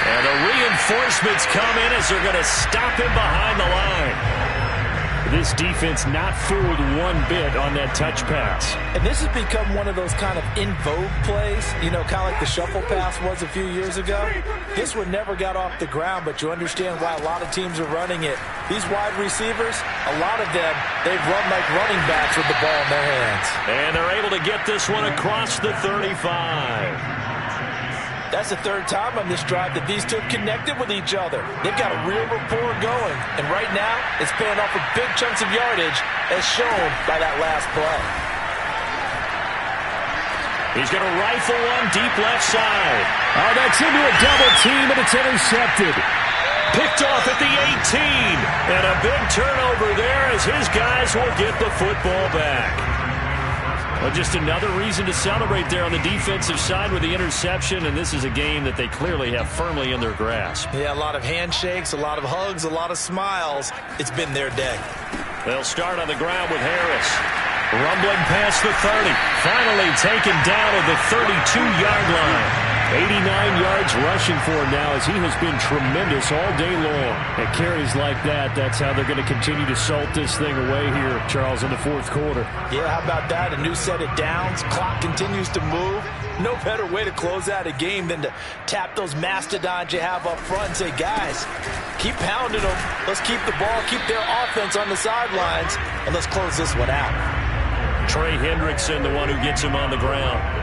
Speaker 6: And the reinforcements come in as they're going to stop him behind the line. This defense not fooled one bit on that touch pass.
Speaker 3: And this has become one of those kind of in vogue plays, you know, kind of like the shuffle pass was a few years ago. This one never got off the ground, but you understand why a lot of teams are running it. These wide receivers, a lot of them, they've run like running backs with the ball in their hands.
Speaker 6: And they're able to get this one across the 35.
Speaker 3: That's the third time on this drive that these two have connected with each other. They've got a real rapport going. And right now, it's paying off with big chunks of yardage, as shown by that last play.
Speaker 6: He's going to rifle one deep left side. Oh, that's into a double team, and it's intercepted. Picked off at the 18. And a big turnover there as his guys will get the football back. Well, just another reason to celebrate there on the defensive side with the interception, and this is a game that they clearly have firmly in their grasp.
Speaker 3: Yeah, a lot of handshakes, a lot of hugs, a lot of smiles. It's been their day.
Speaker 6: They'll start on the ground with Harris.
Speaker 2: Rumbling past the 30. Finally taken down at the 32-yard line. 89 yards rushing for him now as he has been tremendous all day long. At carries like that, that's how they're going to continue to salt this thing away here, Charles, in the fourth quarter.
Speaker 3: Yeah, how about that? A new set of downs. Clock continues to move. No better way to close out a game than to tap those mastodons you have up front and say, guys, keep pounding them. Let's keep the ball, keep their offense on the sidelines, and let's close this one out.
Speaker 2: Trey Hendrickson, the one who gets him on the ground.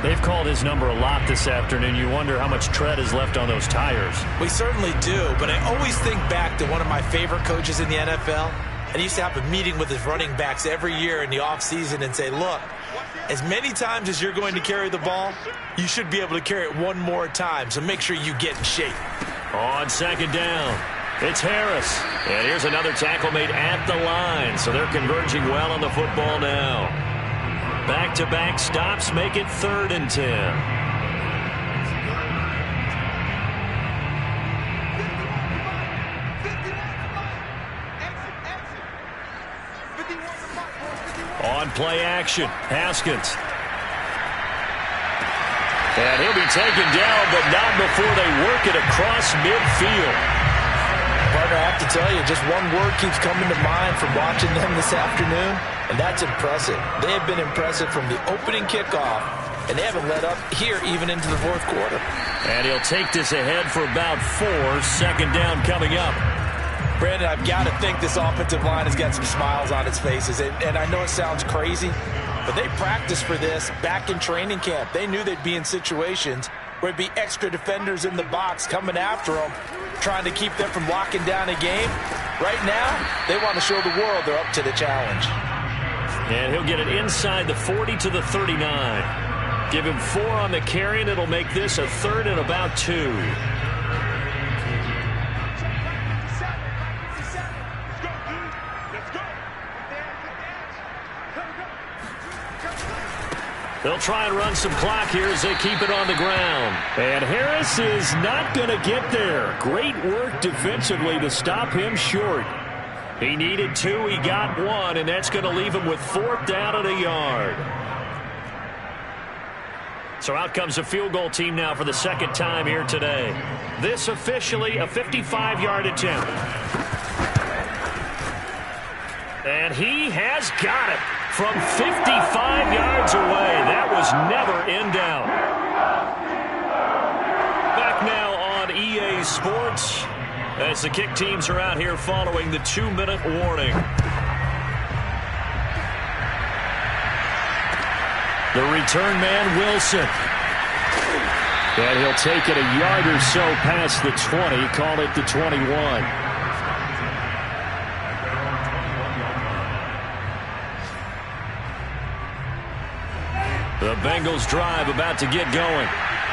Speaker 2: They've called his number a lot this afternoon. You wonder how much tread is left on those tires.
Speaker 3: We certainly do, but I always think back to one of my favorite coaches in the NFL. And he used to have a meeting with his running backs every year in the offseason and say, look, as many times as you're going to carry the ball, you should be able to carry it one more time, so make sure you get in shape.
Speaker 2: On second down, it's Harris. And here's another tackle made at the line, so they're converging well on the football now. Back-to-back stops make it 3rd and 10. On play action, Haskins. And he'll be taken down, but not before they work it across midfield.
Speaker 3: Partner, I have to tell you, just one word keeps coming to mind from watching them this afternoon, and that's impressive. They have been impressive from the opening kickoff, and they haven't let up here even into the fourth quarter.
Speaker 2: And he'll take this ahead for about 4. Second down coming up.
Speaker 3: Brandon, I've got to think this offensive line has got some smiles on its faces, and I know it sounds crazy, but they practiced for this back in training camp. They knew they'd be in situations where it'd be extra defenders in the box coming after them, trying to keep them from locking down a game. Right now, they want to show the world they're up to the challenge.
Speaker 2: And he'll get it inside the 40 to the 39. Give him 4 on the carry, and it'll make this a 3rd and about 2. They'll try and run some clock here as they keep it on the ground. And Harris is not going to get there. Great work defensively to stop him short. He needed 2, he got 1, and that's going to leave him with 4th down and a yard. So out comes a field goal team now for the second time here today. This officially a 55-yard attempt. And he has got it. From 55 yards away, that was never in doubt. Back now on EA Sports as the kick teams are out here following the 2-minute warning. The return man, Wilson. And he'll take it a yard or so past the 20, call it the 21. The Bengals drive about to get going.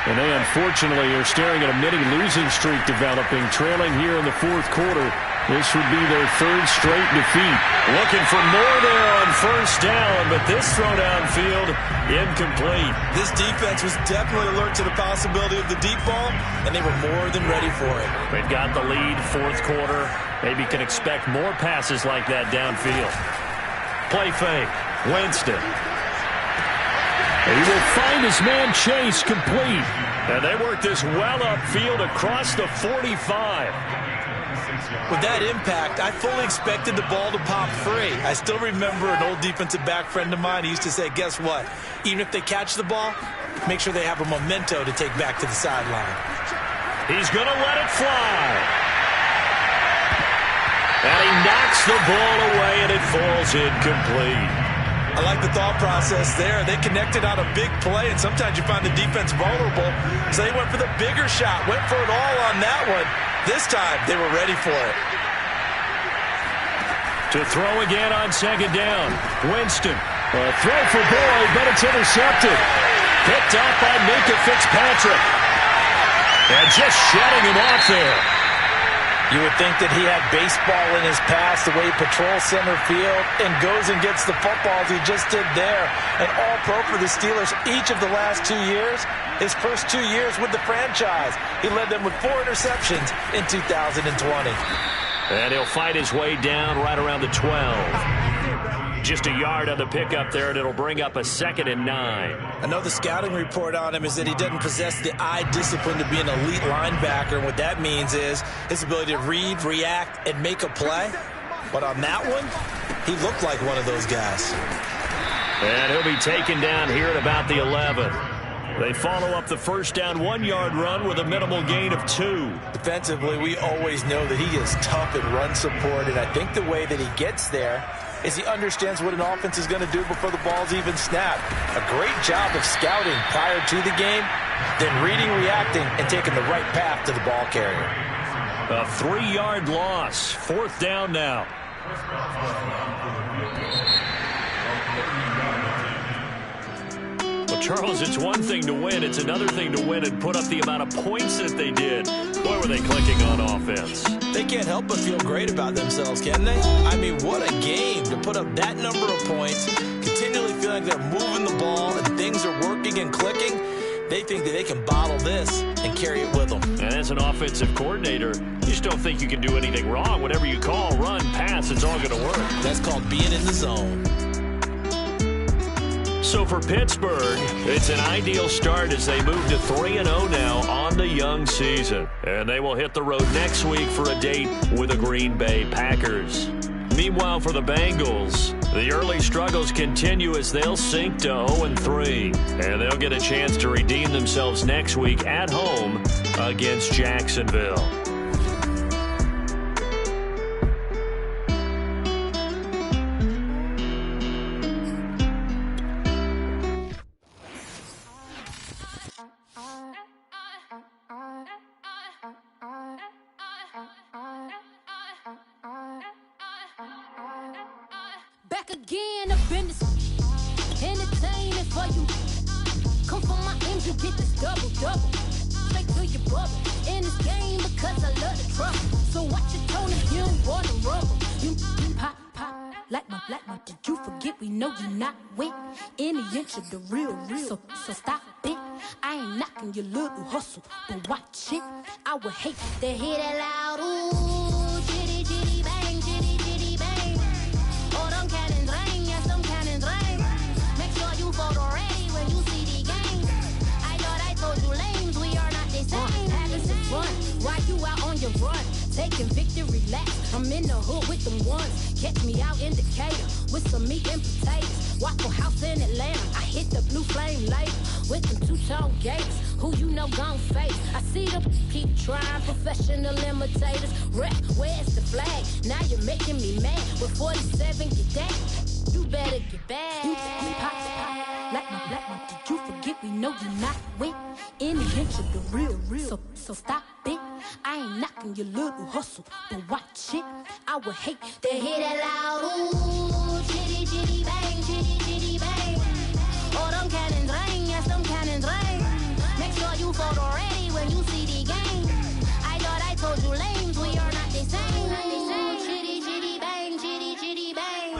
Speaker 2: And they unfortunately are staring at a mini losing streak developing, trailing here in the fourth quarter. This would be their 3rd straight defeat. Looking for more there on 1st down, but this throw downfield incomplete.
Speaker 3: This defense was definitely alert to the possibility of the deep ball, and they were more than ready for it.
Speaker 2: They've got the lead, fourth quarter. Maybe can expect more passes like that downfield. Play fake. Winston. He will find his man Chase complete. And they work this well upfield across the 45.
Speaker 3: With that impact, I fully expected the ball to pop free. I still remember an old defensive back friend of mine. He used to say, guess what? Even if they catch the ball, make sure they have a memento to take back to the sideline.
Speaker 2: He's going to let it fly. And he knocks the ball away, and it falls incomplete.
Speaker 3: I like the thought process there. They connected on a big play, and sometimes you find the defense vulnerable. So they went for the bigger shot, went for it all on that one. This time, they were ready for it.
Speaker 2: To throw again on second down. Winston. A throw for Boyd, but it's intercepted. Picked up by Minka Fitzpatrick. And just shutting him off there.
Speaker 3: You would think that he had baseball in his past, the way he patrols center field and goes and gets the footballs he just did there. An all-pro for the Steelers each of the last 2 years. His first 2 years with the franchise. He led them with 4 interceptions in 2020.
Speaker 2: And he'll fight his way down right around the 12.
Speaker 6: Just a yard on the pickup there, and it'll bring up a 2nd and 9.
Speaker 3: I know the scouting report on him is that he doesn't possess the eye discipline to be an elite linebacker. And what that means is his ability to read, react, and make a play. But on that one, he looked like one of those guys.
Speaker 6: And he'll be taken down here at about the 11. They follow up the first down 1-yard run with a minimal gain of 2.
Speaker 3: Defensively, we always know that he is tough in run support, and I think the way that he gets there is he understands what an offense is going to do before the ball's even snapped. A great job of scouting prior to the game, then reading, reacting, and taking the right path to the ball carrier.
Speaker 6: A 3-yard loss. 4th down now. Well, Charles, it's one thing to win. It's another thing to win and put up the amount of points that they did. Boy, were they clicking on offense.
Speaker 3: They can't help but feel great about themselves, can they? I mean, what a game to put up that number of points, continually feeling like they're moving the ball and things are working and clicking. They think that they can bottle this and carry it with them.
Speaker 6: And as an offensive coordinator, you just don't think you can do anything wrong. Whatever you call, run, pass, it's all going to work.
Speaker 3: That's called being in the zone.
Speaker 6: So for Pittsburgh, it's an ideal start as they move to 3-0 now on the young season. And they will hit the road next week for a date with the Green Bay Packers. Meanwhile, for the Bengals, the early struggles continue as they'll sink to 0-3. And they'll get a chance to redeem themselves next week at home against Jacksonville.
Speaker 7: Back again up in this entertaining for you. Come from my end, you get this double. Straight to your bubble. In this game because I love the trouble. So watch your tone if you don't want to rumble. You pop, like my Did you forget we know you not with any inch of the real. So stop it. I ain't knocking your little hustle, but watch it. I would hate to hear that loud ooh, chitty chitty bang, chitty chitty bang. Oh, them cannons ring, yes, them cannons ring. Make sure you photo ready when you see the game. I thought I told you lames, we are not the same. Having some fun while you out on your run, taking victory laps. I'm in the hood with them ones. Catch me out in Decatur with some meat and potatoes. Waffle House in Atlanta. I hit the blue flame later with them two-tone gates. Who you know gon' face? I see them keep trying, professional imitators. Rep, where's the flag? Now you're making me mad. With 47, get that. You better get back. Pop, like my black one. Did you forget we know you not with any inch of the real. So stop it. I ain't knocking your little hustle, but watch it. I would hate to hear that loud ooh, chitty chitty bang, chitty chitty bang. Oh, them cannons ring, yes, them cannons ring. Make sure you photo ready when you see the game. I thought I told you lames, we are not the same. Chitty chitty bang, chitty chitty bang.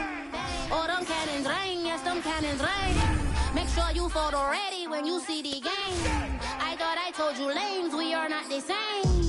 Speaker 7: Oh, them cannons ring, yes, them cannons ring. Make sure you photo ready when you see the game. I thought I told you lames, we are not the same.